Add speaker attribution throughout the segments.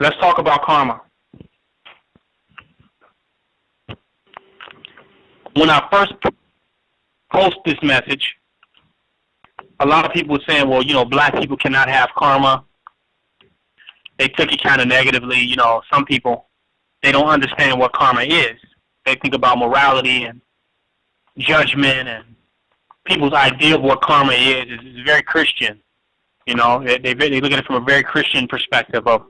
Speaker 1: Let's talk about karma. When I first post this message, a lot of people were saying, well, black people cannot have karma. They took it kind of negatively. Some people, they don't understand what karma is. They think about morality and judgment, and people's idea of what karma is very Christian. They look at it from a very Christian perspective of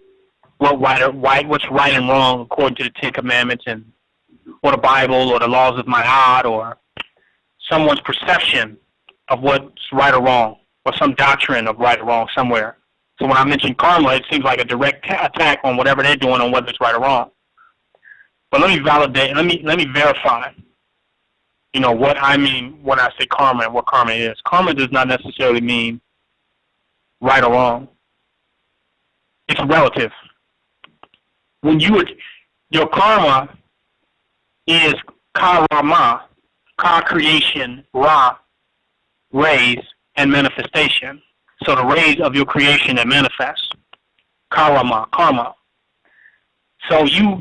Speaker 1: what's right and wrong according to the Ten Commandments and or the Bible or the laws of Ma'at or someone's perception of what's right or wrong or some doctrine of right or wrong somewhere. So when I mention karma, it seems like a direct attack on whatever they're doing on whether it's right or wrong. But let me validate, let me verify, what I mean when I say karma and what karma is. Karma does not necessarily mean right or wrong. It's relative. When your karma is Kharma, Ka creation, Ra, rays, and manifestation. So the rays of your creation that manifest. Karma. So you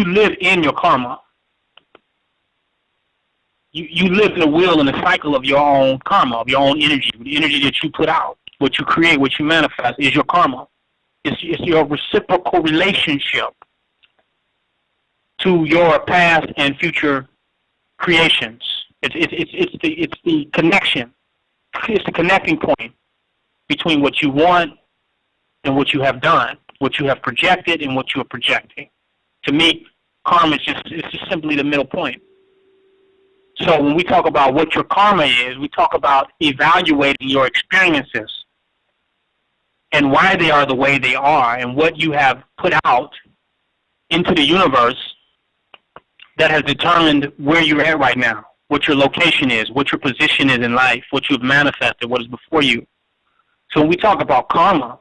Speaker 1: live in your karma. You live in the wheel and the cycle of your own karma, of your own energy, the energy that you put out, what you create, what you manifest is your karma. It's your reciprocal relationship to your past and future creations. It's the connection. It's the connecting point between what you want and what you have done, what you have projected and what you are projecting. To me, karma is just simply the middle point. So when we talk about what your karma is, we talk about evaluating your experiences and why they are the way they are and what you have put out into the universe that has determined where you're at right now, what your location is, what your position is in life, what you've manifested, what is before you. So when we talk about karma,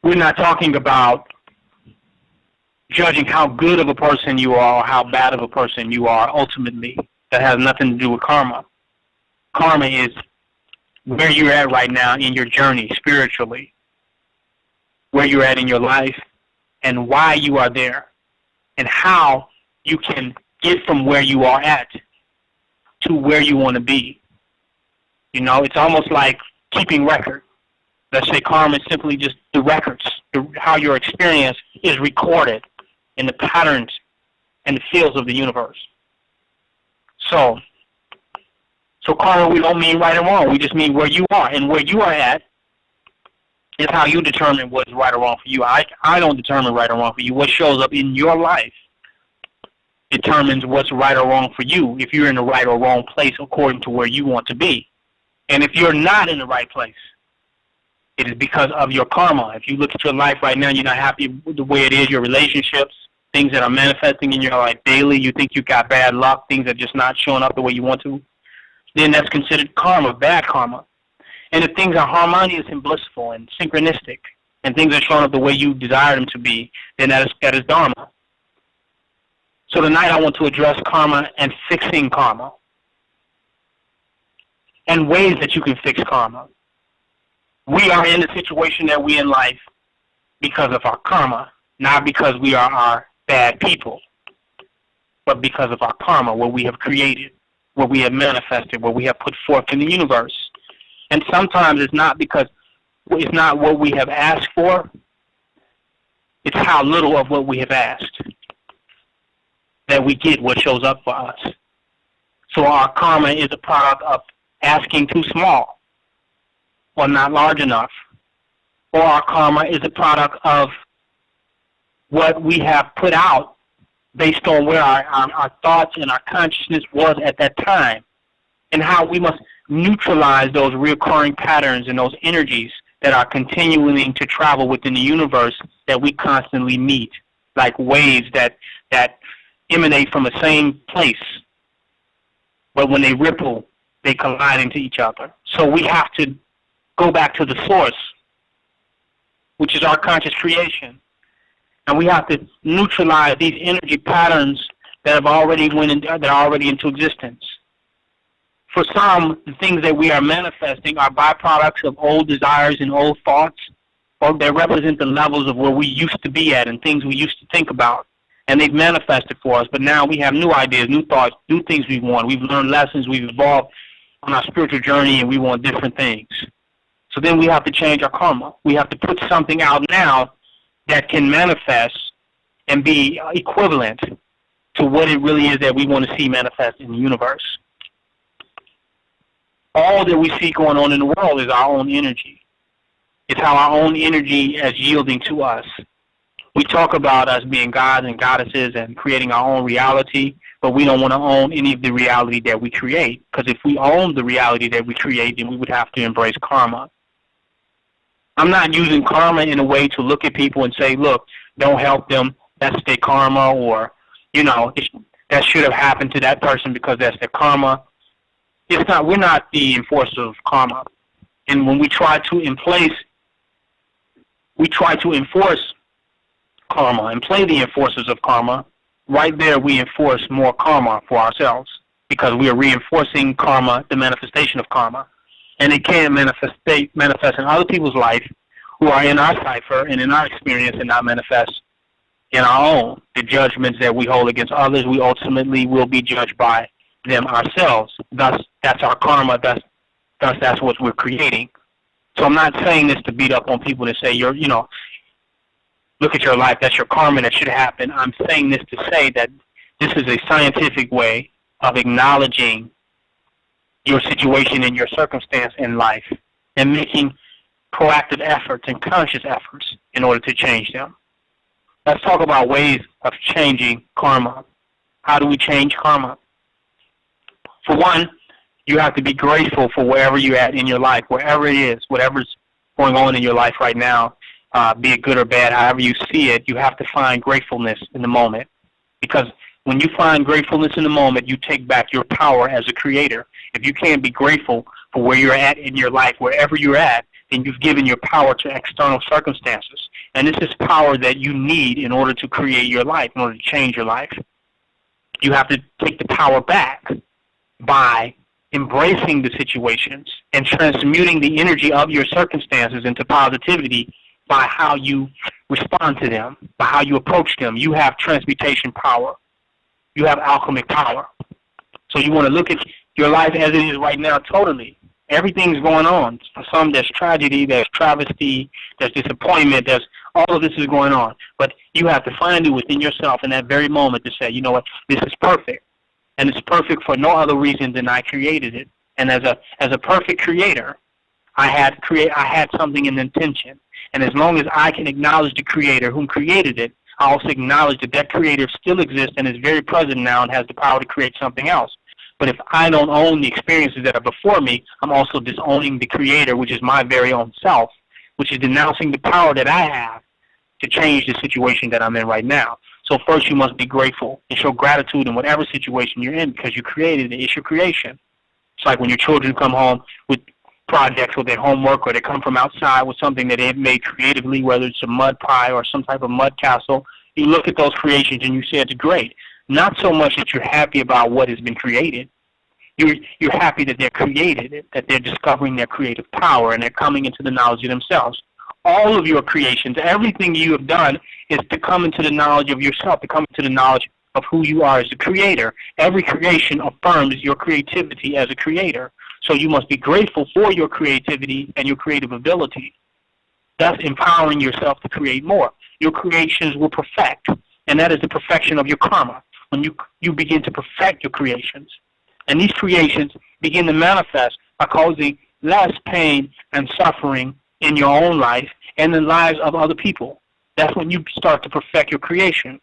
Speaker 1: we're not talking about judging how good of a person you are or how bad of a person you are ultimately. That has nothing to do with karma. Karma is where you're at right now in your journey spiritually, where you're at in your life, and why you are there, and how you can get from where you are at to where you want to be. It's almost like keeping record. Let's say karma is simply just the records, how your experience is recorded in the patterns and the fields of the universe. So karma, we don't mean right and wrong. We just mean where you are. And where you are at is how you determine what is right or wrong for you. I don't determine right or wrong for you. What shows up in your life determines what's right or wrong for you, if you're in the right or wrong place according to where you want to be. And if you're not in the right place, it is because of your karma. If you look at your life right now, you're not happy with the way it is, your relationships, things that are manifesting in your life daily, you think you got bad luck, things are just not showing up the way you want to, then that's considered karma, bad karma. And if things are harmonious and blissful and synchronistic, and things are showing up the way you desire them to be, then that is dharma. So tonight I want to address karma and fixing karma, and ways that you can fix karma. We are in the situation that we're in life because of our karma, not because we are bad people, but because of our karma, what we have created, what we have manifested, what we have put forth in the universe. And sometimes it's not because it's not what we have asked for, it's how little of what we have asked that we get what shows up for us. So our karma is a product of asking too small or not large enough. Or our karma is a product of what we have put out based on where our thoughts and our consciousness was at that time, and how we must neutralize those recurring patterns and those energies that are continuing to travel within the universe that we constantly meet, like waves that emanate from the same place, but when they ripple, they collide into each other. So we have to go back to the source, which is our conscious creation. And we have to neutralize these energy patterns that are already into existence. For some, the things that we are manifesting are byproducts of old desires and old thoughts, or they represent the levels of where we used to be at and things we used to think about. And they've manifested for us, but now we have new ideas, new thoughts, new things we want. We've learned lessons, we've evolved on our spiritual journey, and we want different things. So then we have to change our karma. We have to put something out now that can manifest and be equivalent to what it really is that we want to see manifest in the universe. All that we see going on in the world is our own energy. It's how our own energy is yielding to us. We talk about us being gods and goddesses and creating our own reality, but we don't want to own any of the reality that we create, because if we own the reality that we create, then we would have to embrace karma. I'm not using karma in a way to look at people and say, look, don't help them, that's their karma, or, you know, that should have happened to that person because that's their karma. It's not. We're not the enforcers of karma. And when we try to enforce karma and play the enforcers of karma, right there we enforce more karma for ourselves, because we are reinforcing karma, the manifestation of karma. And it can manifest in other people's life who are in our cipher and in our experience, and not manifest in our own. The judgments that we hold against others, we ultimately will be judged by them ourselves. Thus, that's our karma. Thus, that's what we're creating. So I'm not saying this to beat up on people to say, look at your life, that's your karma, that should happen. I'm saying this to say that this is a scientific way of acknowledging your situation and your circumstance in life and making proactive efforts and conscious efforts in order to change them. Let's talk about ways of changing karma. How do we change karma? For one, you have to be grateful for wherever you're at in your life, wherever it is, whatever's going on in your life right now, be it good or bad, however you see it, you have to find gratefulness in the moment. Because when you find gratefulness in the moment, you take back your power as a creator. If you can't be grateful for where you're at in your life, wherever you're at, then you've given your power to external circumstances. And this is power that you need in order to create your life, in order to change your life. You have to take the power back by embracing the situations and transmuting the energy of your circumstances into positivity by how you respond to them, by how you approach them. You have transmutation power. You have alchemic power. So you want to look at your life as it is right now totally. Everything's going on. For some, there's tragedy, there's travesty, there's disappointment, there's all of this is going on. But you have to find it within yourself in that very moment to say, you know what, this is perfect. And it's perfect for no other reason than I created it. And as a perfect creator, I had something in intention. And as long as I can acknowledge the creator whom created it, I also acknowledge that that creator still exists and is very present now and has the power to create something else. But if I don't own the experiences that are before me, I'm also disowning the creator, which is my very own self, which is denouncing the power that I have to change the situation that I'm in right now. So first you must be grateful and show gratitude in whatever situation you're in, because you created it. It's your creation. It's like when your children come home with projects or their homework, or they come from outside with something that they've made creatively, whether it's a mud pie or some type of mud castle. You look at those creations and you say it's great. Not so much that you're happy about what has been created. You're happy that they're created, that they're discovering their creative power and they're coming into the knowledge of themselves. All of your creations, everything you have done is to come into the knowledge of yourself, to come into the knowledge of who you are as a creator. Every creation affirms your creativity as a creator. So you must be grateful for your creativity and your creative ability, thus empowering yourself to create more. Your creations will perfect, and that is the perfection of your karma, when you begin to perfect your creations. And these creations begin to manifest by causing less pain and suffering in your own life and in the lives of other people. That's when you start to perfect your creation.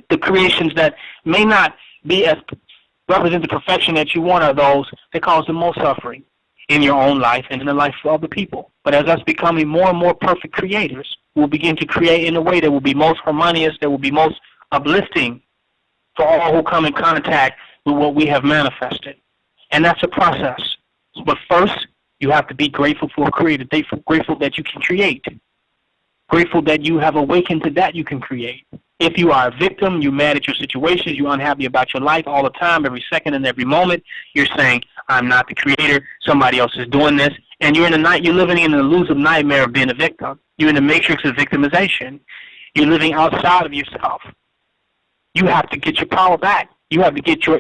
Speaker 1: The creations that may not be as represent the perfection that you want are those that cause the most suffering in your own life and in the life of other people. But as us becoming more and more perfect creators, we'll begin to create in a way that will be most harmonious, that will be most uplifting for all who come in contact with what we have manifested. And that's a process. But first, you have to be grateful for a creator, grateful that you can create, grateful that you have awakened to that you can create. If you are a victim, you're mad at your situations, you're unhappy about your life all the time, every second and every moment, you're saying, I'm not the creator, somebody else is doing this, And you're in the night. You're living in an elusive nightmare of being a victim. You're in the matrix of victimization. You're living outside of yourself. You have to get your power back. You have to get your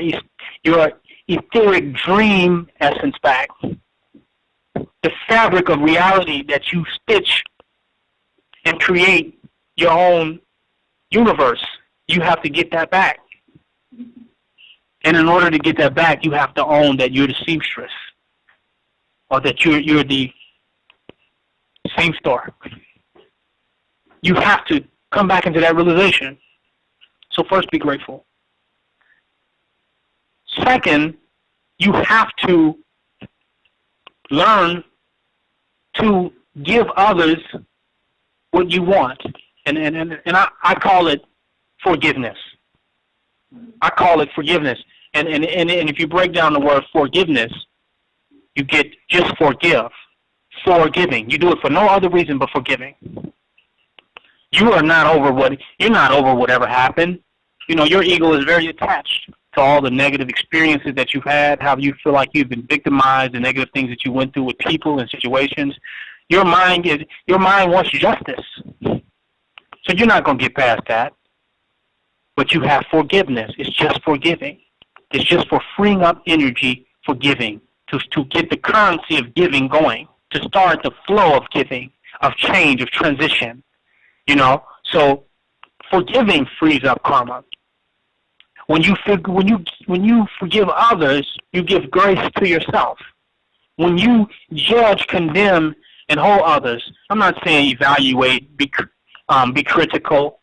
Speaker 1: etheric dream essence back. The fabric of reality that you stitch and create your own universe. You have to get that back. And in order to get that back, you have to own that you're the seamstress, or that you're the seamster. You have to come back into that realization. So first, be grateful. Second, you have to learn to give others what you want. And I call it forgiveness. I call it forgiveness. And if you break down the word forgiveness, you get just forgive. Forgiving. You do it for no other reason but forgiving. You're not over whatever happened. You know, your ego is very attached to all the negative experiences that you've had, how you feel like you've been victimized, the negative things that you went through with people and situations. Your mind wants justice. So you're not going to get past that. But you have forgiveness. It's just forgiving. It's just for freeing up energy for giving, to get the currency of giving going, to start the flow of giving, of change, of transition. You know, so forgiving frees up karma. When you forgive others, you give grace to yourself. When you judge, condemn, and hold others, I'm not saying evaluate, be critical,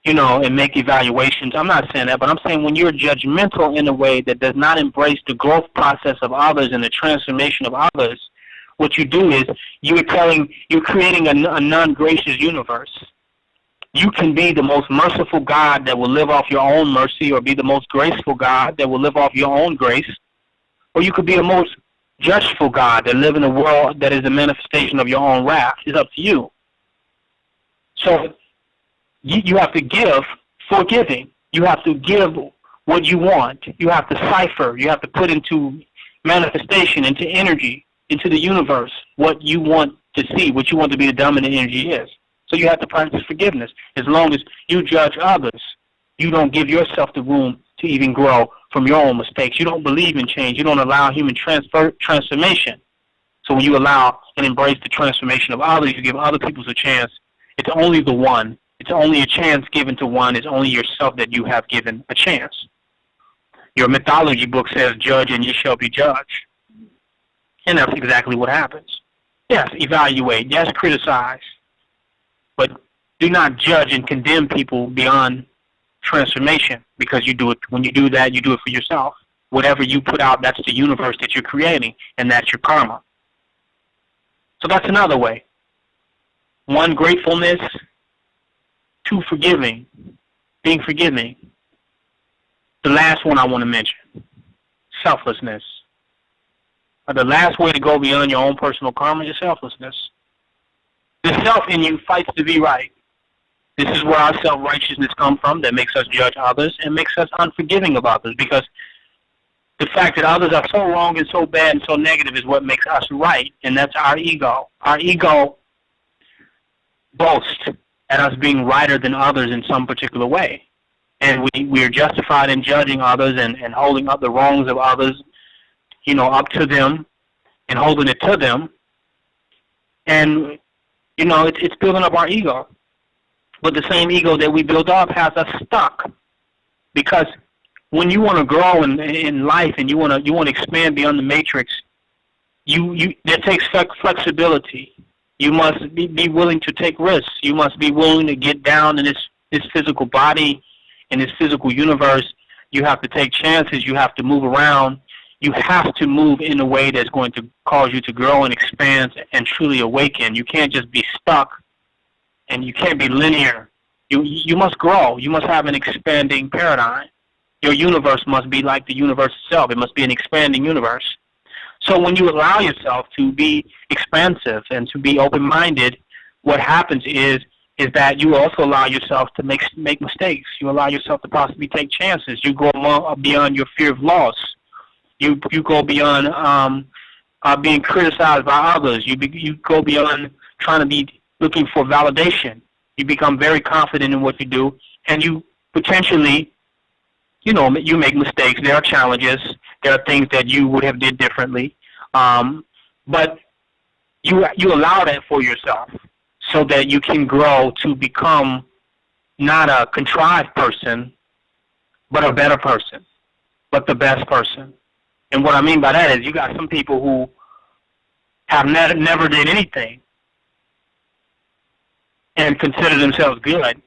Speaker 1: you know, and make evaluations. I'm not saying that, but I'm saying when you're judgmental in a way that does not embrace the growth process of others and the transformation of others, what you do is you're creating a non-gracious universe. You can be the most merciful God that will live off your own mercy, or be the most graceful God that will live off your own grace, or you could be the most judgeful God that live in a world that is a manifestation of your own wrath. It's up to you. So you have to give forgiving. You have to give what you want. You have to cipher. You have to put into manifestation, into energy, into the universe, what you want to see, what you want to be the dominant energy is. So you have to practice forgiveness. As long as you judge others, you don't give yourself the room to even grow from your own mistakes. You don't believe in change. You don't allow human transformation. So when you allow and embrace the transformation of others, you give other people a chance. It's only the one. It's only a chance given to one. It's only yourself that you have given a chance. Your mythology book says, judge and ye shall be judged. And that's exactly what happens. Yes, evaluate. Yes, criticize. But do not judge and condemn people beyond transformation, because you do it. When you do that, you do it for yourself. Whatever you put out, that's the universe that you're creating, and that's your karma. So that's another way. 1, gratefulness. 2, forgiving, being forgiving. The last one I want to mention, selflessness. The last way to go beyond your own personal karma is selflessness. The self in you fights to be right. This is where our self-righteousness comes from, that makes us judge others and makes us unforgiving of others, because the fact that others are so wrong and so bad and so negative is what makes us right, and that's our ego. Our ego boasts at us being righter than others in some particular way. And we are justified in judging others and holding up the wrongs of others, you know, up to them and holding it to them. And, you know, it's building up our ego. But the same ego that we build up has us stuck. Because when you want to grow in life and you want to expand beyond the matrix, that takes flexibility. You must be willing to take risks. You must be willing to get down in this physical body, in this physical universe. You have to take chances. You have to move around. You have to move in a way that's going to cause you to grow and expand and truly awaken. You can't just be stuck, and you can't be linear. You must grow. You must have an expanding paradigm. Your universe must be like the universe itself. It must be an expanding universe. So when you allow yourself to be expansive and to be open-minded, what happens is that you also allow yourself to make mistakes. You allow yourself to possibly take chances. You go beyond your fear of loss. You go beyond being criticized by others. You go beyond trying to be looking for validation. You become very confident in what you do, and you potentially, you make mistakes. There are challenges. There are things that you would have did differently, but you allow that for yourself so that you can grow to become not a contrived person, but a better person, but the best person. And what I mean by that is you got some people who have never did anything and consider themselves good.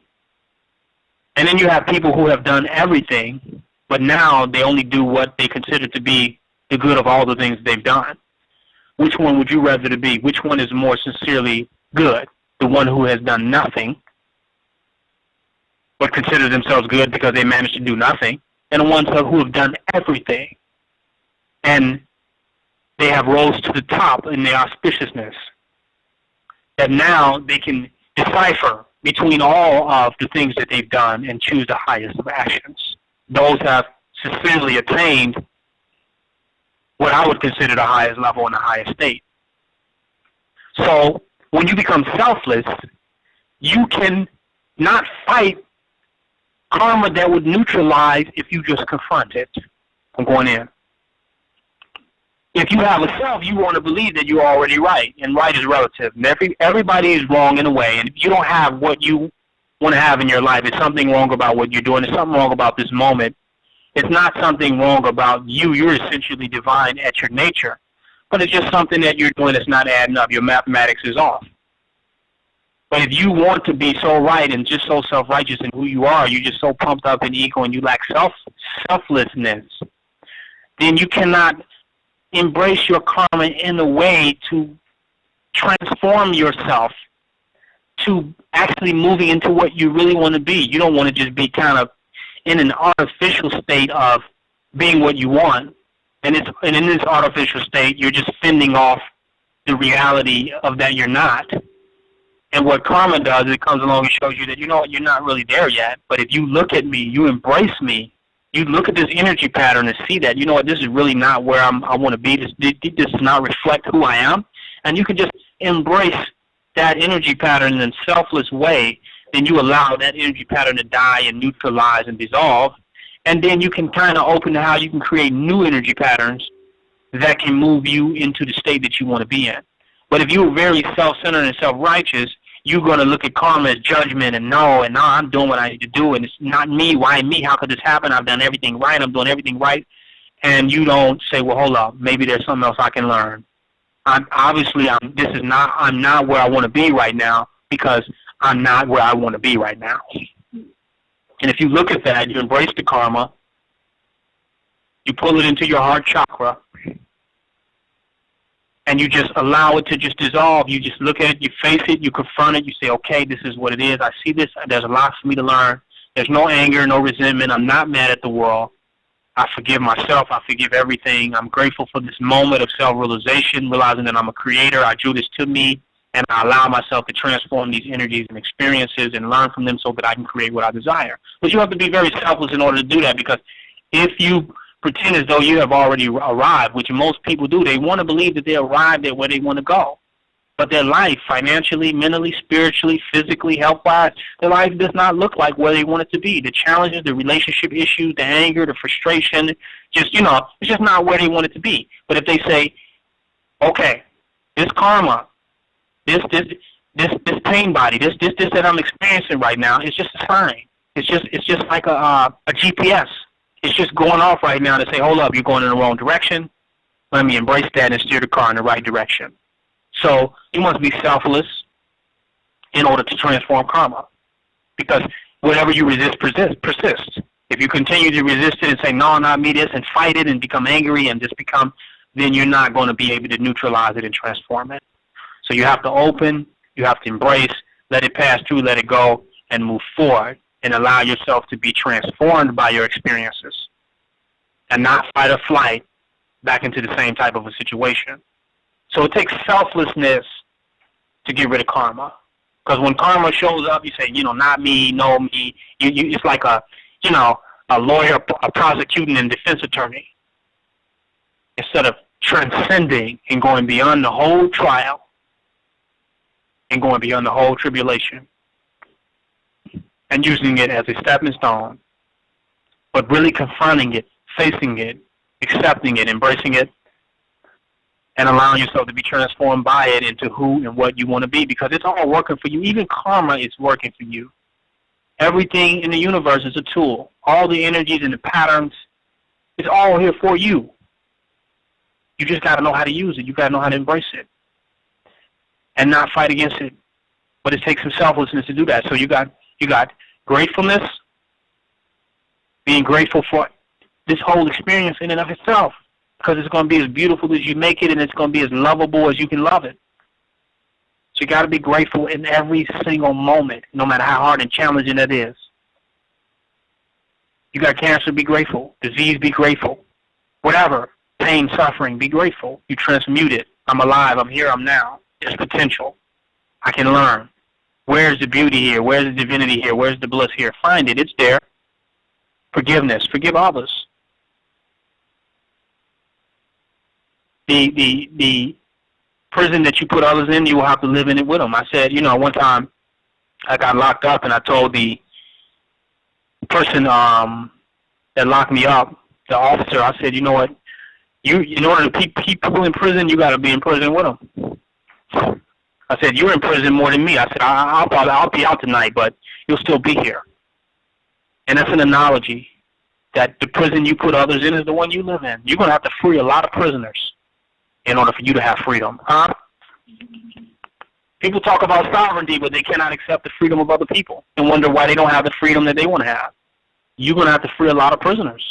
Speaker 1: And then you have people who have done everything, but now they only do what they consider to be the good of all the things they've done. Which one would you rather to be? Which one is more sincerely good? The one who has done nothing, but consider themselves good because they managed to do nothing, and the ones who have done everything, and they have rose to the top in their auspiciousness, that now they can decipher between all of the things that they've done and choose the highest of actions. Those have sincerely attained what I would consider the highest level and the highest state. So when you become selfless, you can not fight karma that would neutralize if you just confront it. I'm going in. If you have a self, you want to believe that you're already right, and right is relative. And everybody is wrong in a way, and if you don't have what you want to have in your life, there's something wrong about what you're doing. There's something wrong about this moment. It's not something wrong about you. You're essentially divine at your nature, but it's just something that you're doing that's not adding up. Your mathematics is off. But if you want to be so right and just so self-righteous in who you are, you're just so pumped up in ego and you lack selflessness, then you cannot embrace your karma in a way to transform yourself to actually moving into what you really want to be. You don't want to just be kind of in an artificial state of being what you want. And in this artificial state, you're just fending off the reality of that you're not. And what karma does, it comes along and shows you that, you're not really there yet. But if you look at me, you embrace me, you look at this energy pattern and see that, this is really not where I want to be. This does not reflect who I am. And you can just embrace that energy pattern in a selfless way. Then you allow that energy pattern to die and neutralize and dissolve. And then you can kind of open to how you can create new energy patterns that can move you into the state that you want to be in. But if you're very self-centered and self-righteous, you're going to look at karma as judgment and no, I'm doing what I need to do, and it's not me. Why me? How could this happen? I've done everything right. I'm doing everything right. And you don't say, well, hold up. Maybe there's something else I can learn. I'm not where I want to be right now because I'm not where I want to be right now. And if you look at that, you embrace the karma, you pull it into your heart chakra, and you just allow it to just dissolve. You just look at it, you face it, you confront it, you say, okay, this is what it is. I see this. There's a lot for me to learn. There's no anger, no resentment. I'm not mad at the world. I forgive myself. I forgive everything. I'm grateful for this moment of self-realization, realizing that I'm a creator. I drew this to me, and I allow myself to transform these energies and experiences and learn from them so that I can create what I desire. But you have to be very selfless in order to do that, because if you pretend as though you have already arrived, which most people do, they want to believe that they arrived at where they want to go. But their life, financially, mentally, spiritually, physically, health-wise, their life does not look like where they want it to be. The challenges, the relationship issues, the anger, the frustration, it's just not where they want it to be. But if they say, okay, this karma, this pain body, this that I'm experiencing right now, it's just a sign. It's just like a GPS. It's just going off right now to say, hold up, you're going in the wrong direction. Let me embrace that and steer the car in the right direction. So you must be selfless in order to transform karma. Because whatever you resist persists. If you continue to resist it and say, no, not me, this, and fight it and become angry and then you're not going to be able to neutralize it and transform it. So you have to open, you have to embrace, let it pass through, let it go, and move forward. And allow yourself to be transformed by your experiences and not fight or flight back into the same type of a situation. So it takes selflessness to get rid of karma. Because when karma shows up, you say, not me, no me. It's like a lawyer, a prosecuting and defense attorney. Instead of transcending and going beyond the whole trial and going beyond the whole tribulation and using it as a stepping stone, but really confronting it, facing it, accepting it, embracing it, and allowing yourself to be transformed by it into who and what you want to be, because it's all working for you. Even karma is working for you. Everything in the universe is a tool. All the energies and the patterns, it's all here for you. You just got to know how to use it. You got to know how to embrace it and not fight against it. But it takes some selflessness to do that. So you got gratefulness, being grateful for this whole experience in and of itself, because it's going to be as beautiful as you make it, and it's going to be as lovable as you can love it. So you got to be grateful in every single moment, no matter how hard and challenging that is. You got cancer, be grateful. Disease, be grateful. Whatever, pain, suffering, be grateful. You transmute it. I'm alive. I'm here. I'm now. There's potential. I can learn. Where's the beauty here? Where's the divinity here? Where's the bliss here? Find it. It's there. Forgiveness. Forgive others. The prison that you put others in, you will have to live in it with them. I said, one time I got locked up, and I told the person that locked me up, the officer, I said, you know what, in order to keep people in prison, you got to be in prison with them. I said, you're in prison more than me. I said, I'll be out tonight, but you'll still be here. And that's an analogy that the prison you put others in is the one you live in. You're going to have to free a lot of prisoners in order for you to have freedom. Huh? People talk about sovereignty, but they cannot accept the freedom of other people and wonder why they don't have the freedom that they want to have. You're going to have to free a lot of prisoners,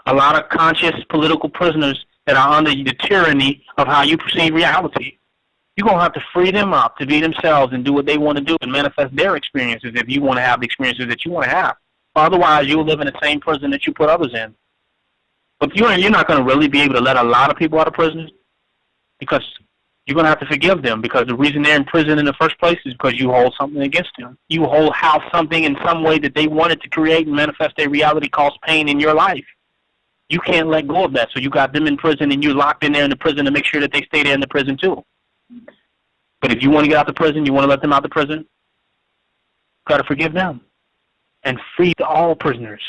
Speaker 1: a lot of conscious political prisoners that are under the tyranny of how you perceive reality. You're going to have to free them up to be themselves and do what they want to do and manifest their experiences if you want to have the experiences that you want to have. Otherwise, you'll live in the same prison that you put others in. But you're not going to really be able to let a lot of people out of prison, because you're going to have to forgive them, because the reason they're in prison in the first place is because you hold something against them. You have something in some way that they wanted to create and manifest their reality caused pain in your life. You can't let go of that, so you got them in prison and you're locked in there in the prison to make sure that they stay there in the prison too. But if you want to get out of prison, you want to let them out of prison, you got to forgive them and free all prisoners,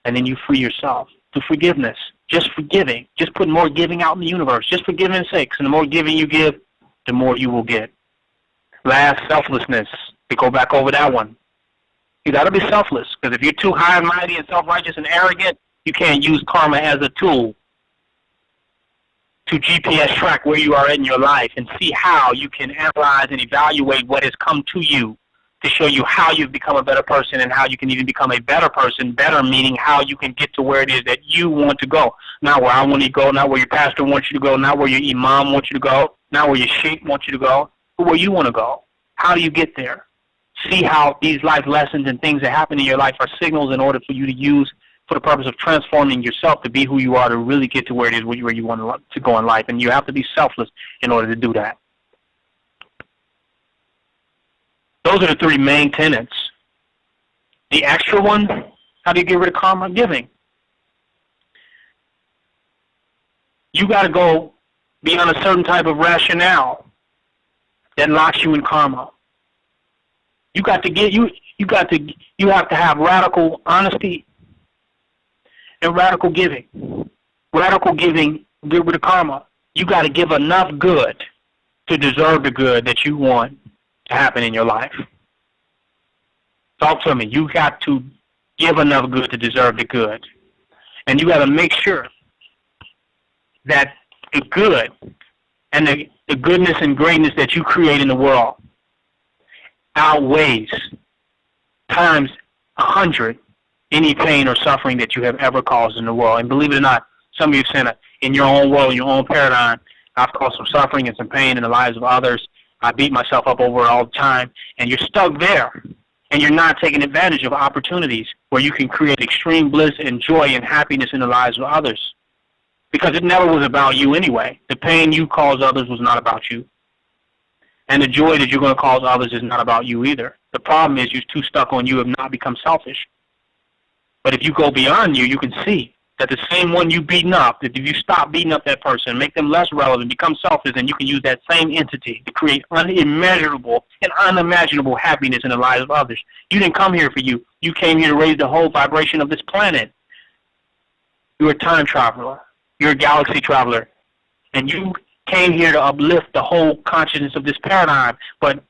Speaker 1: and then you free yourself through forgiveness. Just forgiving, just put more giving out in the universe, just for giving's sake. And the more giving you give, the more you will get. Last, selflessness. We go back over that one. You got to be selfless, because if you're too high and mighty and self-righteous and arrogant, you can't use karma as a tool to GPS track where you are in your life and see how you can analyze and evaluate what has come to you to show you how you've become a better person and how you can even become a better person. Better meaning how you can get to where it is that you want to go. Not where I want to go, not where your pastor wants you to go, not where your imam wants you to go, not where your sheikh wants you to go, but where you want to go. How do you get there? See how these life lessons and things that happen in your life are signals in order for you to use for the purpose of transforming yourself to be who you are, to really get to where it is where you want to go in life. And you have to be selfless in order to do that. Those are the three main tenets. The extra one, how do you get rid of karma? Giving. You got to go beyond a certain type of rationale that locks you in karma. You got to get you have to have radical honesty and radical giving. Radical giving, get rid of karma. You got to give enough good to deserve the good that you want to happen in your life. Talk to me. You got to give enough good to deserve the good. And you got to make sure that the good and the goodness and greatness that you create in the world outweighs times 100 any pain or suffering that you have ever caused in the world. And believe it or not, some of you said in your own world, your own paradigm, I've caused some suffering and some pain in the lives of others. I beat myself up over it all the time, and you're stuck there, and you're not taking advantage of opportunities where you can create extreme bliss and joy and happiness in the lives of others, because it never was about you anyway. The pain you caused others was not about you, and the joy that you're going to cause others is not about you either. The problem is you're too stuck on you have not become selfish. But if you go beyond you, you can see that the same one you beating up, that if you stop beating up that person, make them less relevant, become selfish, then you can use that same entity to create unimmeasurable and unimaginable happiness in the lives of others. You didn't come here for you. You came here to raise the whole vibration of this planet. You're a time traveler. You're a galaxy traveler. And you came here to uplift the whole consciousness of this paradigm. But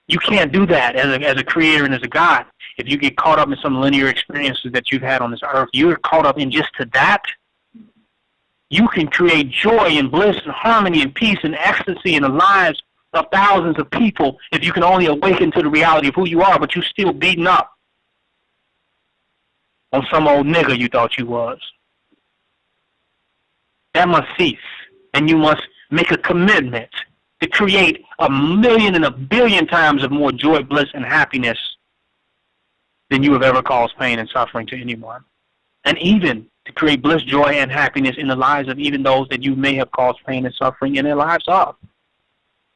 Speaker 1: you can't do that as a creator and as a God. If you get caught up in some linear experiences that you've had on this earth, you're caught up in just to that. You can create joy and bliss and harmony and peace and ecstasy in the lives of thousands of people if you can only awaken to the reality of who you are, but you're still beating up on some old nigger you thought you was. That must cease, and you must make a commitment to create 1,000,000 and 1,000,000,000 times of more joy, bliss, and happiness than you have ever caused pain and suffering to anyone. And even to create bliss, joy, and happiness in the lives of even those that you may have caused pain and suffering in their lives of.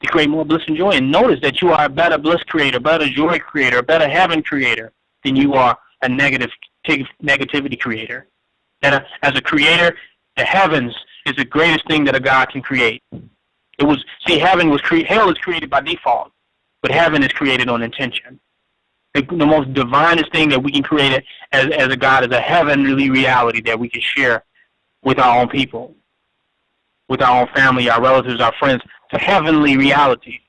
Speaker 1: To create more bliss and joy. And notice that you are a better bliss creator, better joy creator, a better heaven creator than you are a negativity creator. And as a creator, the heavens is the greatest thing that a God can create. Hell is created by default, but heaven is created on intention. The most divinest thing that we can create as a God is a heavenly reality that we can share with our own people, with our own family, our relatives, our friends. It's a heavenly reality.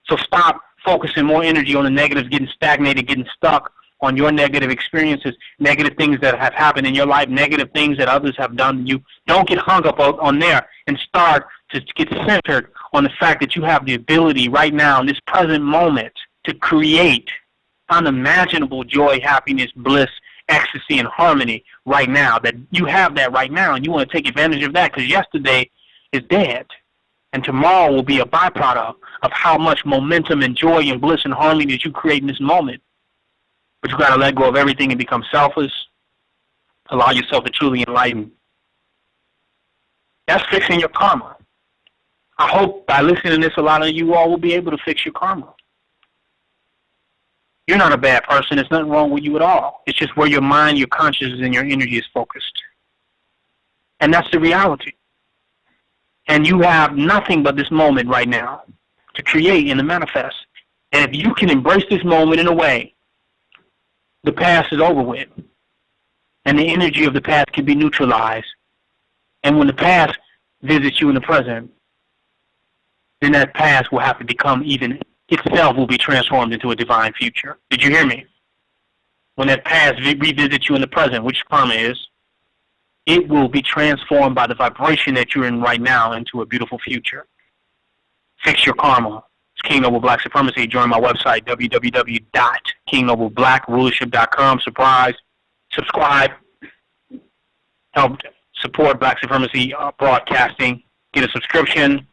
Speaker 1: So stop focusing more energy on the negatives, getting stagnated, getting stuck on your negative experiences, negative things that have happened in your life, negative things that others have done to you. Don't get hung up on there and start to get centered on the fact that you have the ability right now in this present moment to create unimaginable joy, happiness, bliss, ecstasy, and harmony right now. That you have that right now, and you want to take advantage of that because yesterday is dead, and tomorrow will be a byproduct of how much momentum and joy and bliss and harmony that you create in this moment. But you got to let go of everything and become selfless. Allow yourself to truly enlighten. That's fixing your karma. I hope by listening to this, a lot of you all will be able to fix your karma. You're not a bad person. There's nothing wrong with you at all. It's just where your mind, your consciousness, and your energy is focused. And that's the reality. And you have nothing but this moment right now to create and to manifest. And if you can embrace this moment in a way, the past is over with. And the energy of the past can be neutralized. And when the past visits you in the present, then that past will have to become even itself will be transformed into a divine future. Did you hear me? When that past revisits you in the present, which karma is, it will be transformed by the vibration that you're in right now into a beautiful future. Fix your karma. It's King Noble Black Supremacy. Join my website, www.kingnobleBlackRulership.com. Subscribe. Help support Black Supremacy broadcasting. Get a subscription.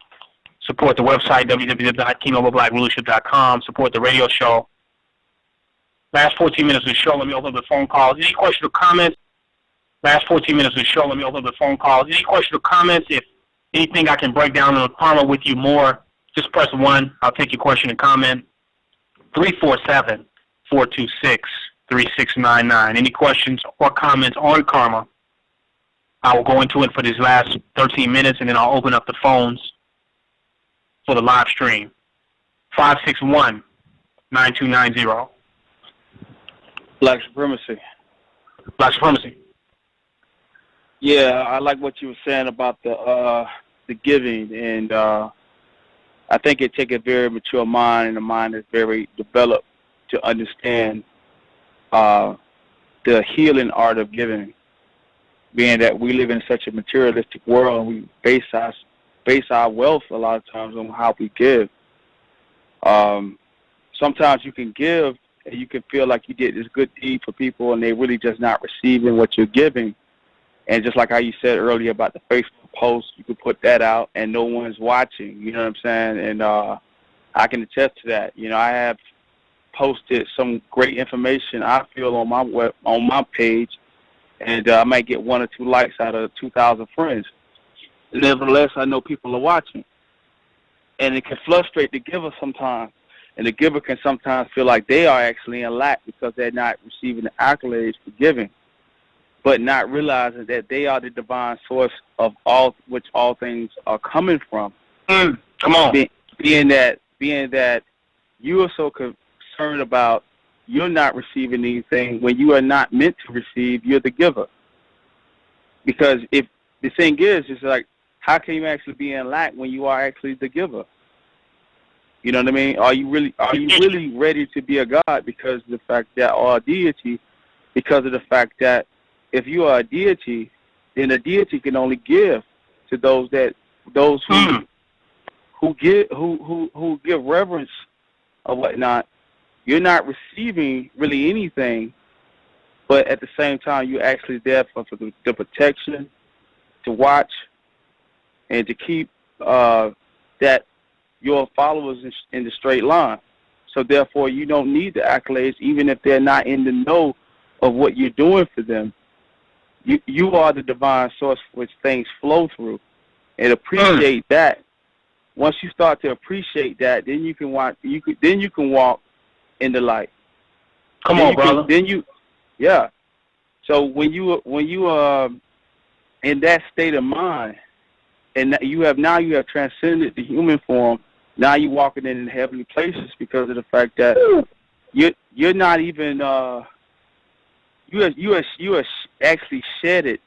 Speaker 1: Support the website, www.kingnobleBlackRulership.com. Support the radio show. Last 14 minutes of the show, let me open up the phone calls. Any questions or comments? Last 14 minutes of the show, let me open up the phone calls. Any questions or comments? If anything I can break down on the karma with you more, just press 1. I'll take your question and comment. 347-426-3699. Any questions or comments on karma? I will go into it for these last 13 minutes, and then I'll open up the phones for the live stream. 561-9290.
Speaker 2: Black Supremacy.
Speaker 1: Black Supremacy.
Speaker 2: Yeah, I like what you were saying about the giving, and I think it takes a very mature mind and a mind that's very developed to understand the healing art of giving. Being that we live in such a materialistic world, and we base our wealth a lot of times on how we give. Sometimes you can give and you can feel like you did this good deed for people and they really just not receiving what you're giving. And just like how you said earlier about the Facebook post, you can put that out and no one's watching, you know what I'm saying? And I can attest to that. You know, I have posted some great information I feel on my page, and I might get 1 or 2 likes out of 2,000 friends. Nevertheless, I know people are watching. And it can frustrate the giver sometimes. And the giver can sometimes feel like they are actually in lack because they're not receiving the accolades for giving. but not realizing that they are the divine source of all which all things are coming from.
Speaker 1: Come on.
Speaker 2: Being that you are so concerned about you're not receiving anything when you are not meant to receive, you're the giver. Because if the thing is, it's like, how can you actually be in lack when you are actually the giver? You know what I mean? Are you really ready to be a God because of the fact that, or a deity, because of the fact that if you are a deity, then a deity can only give to those who give reverence or whatnot. You're not receiving really anything, but at the same time, you're actually there for the protection, to watch, and to keep that your followers in the straight line. So therefore, you don't need the accolades, even if they're not in the know of what you're doing for them. You are the divine source which things flow through, and appreciate that. Once you start to appreciate that, then you can walk. Then you can walk in the light.
Speaker 1: Come on, brother.
Speaker 2: Yeah. So when you are in that state of mind, and you have transcended the human form. Now you're walking in heavenly places because of the fact that you're not even you are actually shedded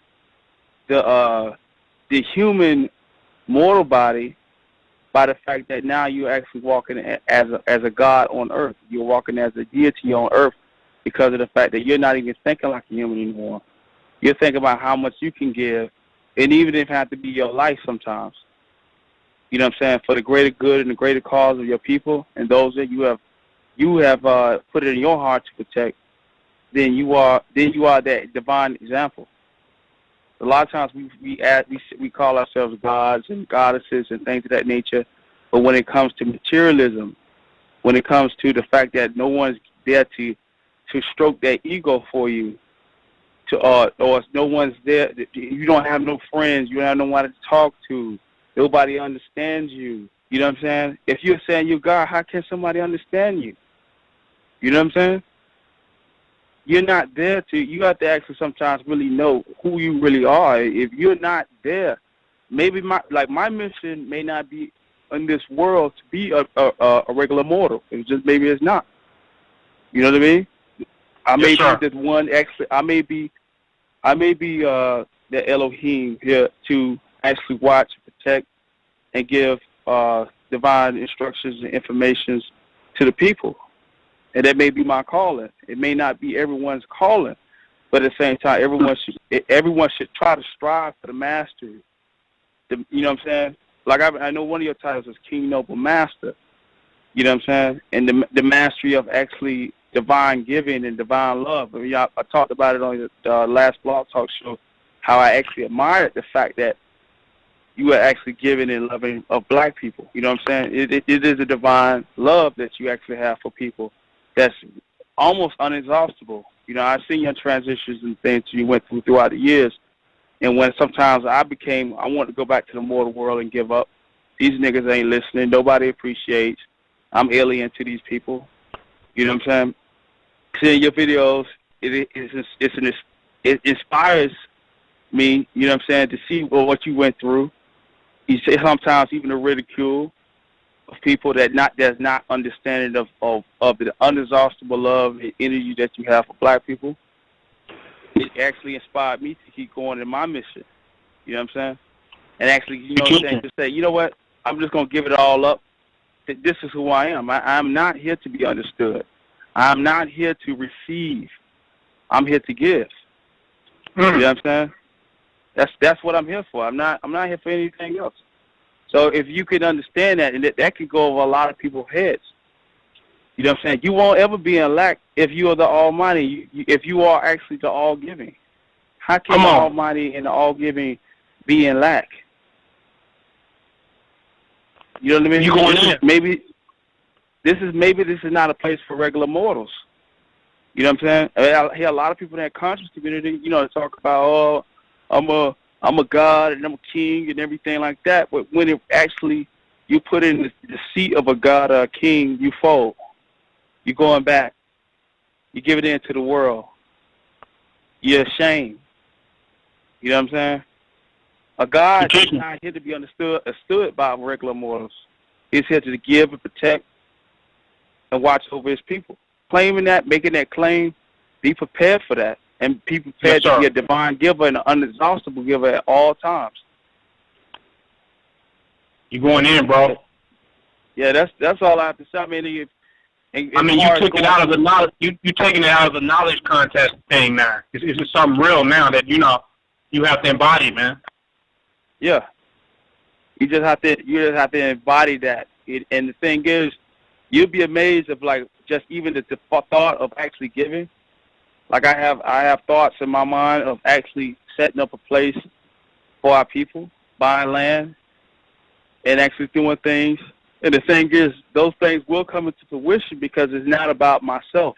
Speaker 2: the human mortal body by the fact that now you're actually walking as a God on earth. You're walking as a deity on earth because of the fact that you're not even thinking like a human anymore. You're thinking about how much you can give, and even if it has to be your life sometimes. You know what I'm saying? For the greater good and the greater cause of your people and those that you have put it in your heart to protect, then you are that divine example. A lot of times we call ourselves gods and goddesses and things of that nature, but when it comes to materialism, when it comes to the fact that no one's there to stroke that ego for you, or no one's there, you don't have no friends, you don't have no one to talk to, nobody understands you. You know what I'm saying? If you're saying you're God, how can somebody understand you? You know what I'm saying? You're not there you have to actually sometimes really know who you really are. If you're not there, maybe my mission may not be in this world to be a regular mortal. It's just maybe it's not. You know what I mean? I may be the one actually. I may be the Elohim here to actually watch, protect, and give divine instructions and informations to the people. And that may be my calling. It may not be everyone's calling, but at the same time, everyone should try to strive for the mastery. You know what I'm saying? Like I know one of your titles is King Noble Master. You know what I'm saying? And the mastery of actually divine giving and divine love. I mean, I talked about it on the last Blog Talk show, how I actually admired the fact that you are actually giving and loving of black people. You know what I'm saying? It is a divine love that you actually have for people that's almost inexhaustible. You know, I've seen your transitions and things you went through throughout the years. And when sometimes I want to go back to the mortal world and give up. These niggas ain't listening. Nobody appreciates. I'm alien to these people. You know what I'm saying? Seeing your videos, it inspires me, you know what I'm saying, to see what you went through. You say sometimes even the ridicule of people that's not understanding of the inexhaustible love and energy that you have for black people. It actually inspired me to keep going in my mission. You know what I'm saying? And actually, you know what I'm saying, to say, you know what, I'm just going to give it all up. This is who I am. I'm not here to be understood. I'm not here to receive. I'm here to give. You know what I'm saying? That's what I'm here for. I'm not here for anything else. So if you can understand that, and that could go over a lot of people's heads. You know what I'm saying? You won't ever be in lack if you are the Almighty, if you are actually the All-Giving. How can the Almighty and the All-Giving be in lack? You know what I mean?
Speaker 1: You going in?
Speaker 2: Maybe this is not a place for regular mortals. You know what I'm saying? I hear a lot of people in that conscious community, you know, talk about, oh, I'm a god and I'm a king and everything like that. But when it actually you put in the seat of a god or a king, you fold. You're going back. You give it in to the world. You're ashamed. You know what I'm saying? A God
Speaker 1: You're
Speaker 2: is
Speaker 1: teaching.
Speaker 2: not here to be understood by regular mortals. He's here to give and protect and watch over his people. Claiming that, making that claim, be prepared for that. And be prepared
Speaker 1: Yes,
Speaker 2: to be
Speaker 1: sir.
Speaker 2: a divine giver and an unexhaustible giver at all times.
Speaker 1: You're going in, bro.
Speaker 2: Yeah, that's all I have to say. I mean,
Speaker 1: You took it out of the knowledge. You taking it out of the knowledge contest thing now. It's just something real now that you have to embody, man.
Speaker 2: Yeah, you just have to embody that. And the thing is, you'll be amazed of like just even the thought of actually giving. Like I have thoughts in my mind of actually setting up a place for our people, buying land, and actually doing things. And the thing is, those things will come into fruition because it's not about myself.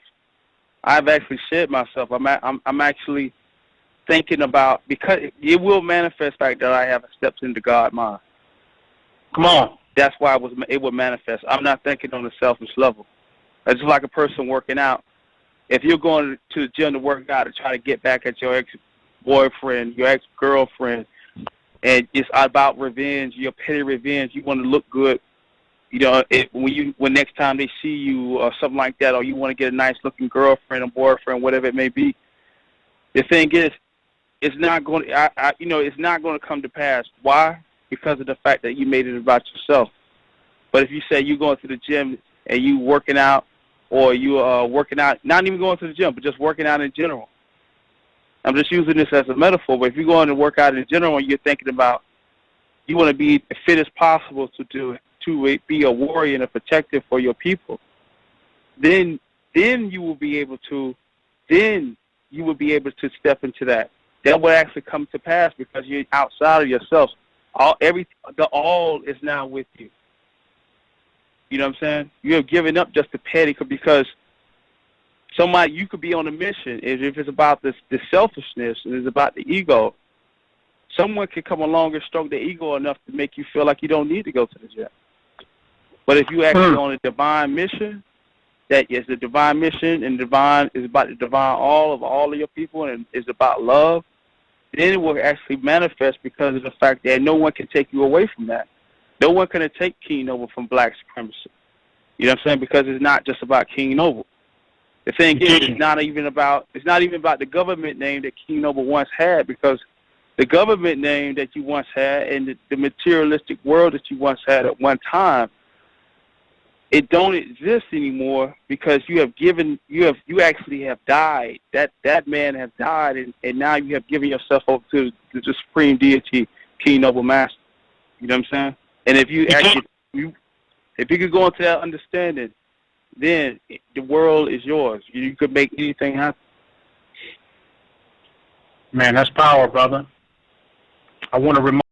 Speaker 2: I've actually shared myself. I'm actually thinking about, because it will manifest like that I have stepped into God mind.
Speaker 1: Come on.
Speaker 2: That's why it would manifest. I'm not thinking on a selfish level. It's just like a person working out. If you're going to the gym to work out to try to get back at your ex-boyfriend, your ex-girlfriend, and it's about revenge, your petty revenge, you want to look good, you know, when next time they see you or something like that, or you want to get a nice-looking girlfriend or boyfriend, whatever it may be, the thing is, it's not going it's not going to come to pass. Why? Because of the fact that you made it about yourself. But if you say you're going to the gym and you working out, or you are working out, not even going to the gym, but just working out in general. I'm just using this as a metaphor, but if you're going to work out in general and you're thinking about you want to be as fit as possible to be a warrior and a protector for your people, then you will be able to step into that. That will actually come to pass because you're outside of yourself. The all is now with you. You know what I'm saying? You have given up just the petty because you could be on a mission. If it's about the selfishness and it's about the ego, someone could come along and stroke the ego enough to make you feel like you don't need to go to the gym. But if you actually on a divine mission, that is the divine mission, and divine is about the divine all of your people, and is about love, then it will actually manifest because of the fact that no one can take you away from that. No one can take King Noble from black supremacy. You know what I'm saying? Because it's not just about King Noble. The thing is, it's not even about the government name that King Noble once had, because the government name that you once had and the materialistic world that you once had at one time, it don't exist anymore because you actually have died. That man has died, and now you have given yourself over to the supreme deity, King Noble Master. You know what I'm saying? And if you could go into that understanding, then the world is yours. You could make anything happen.
Speaker 1: Man, that's power, brother. I want to remind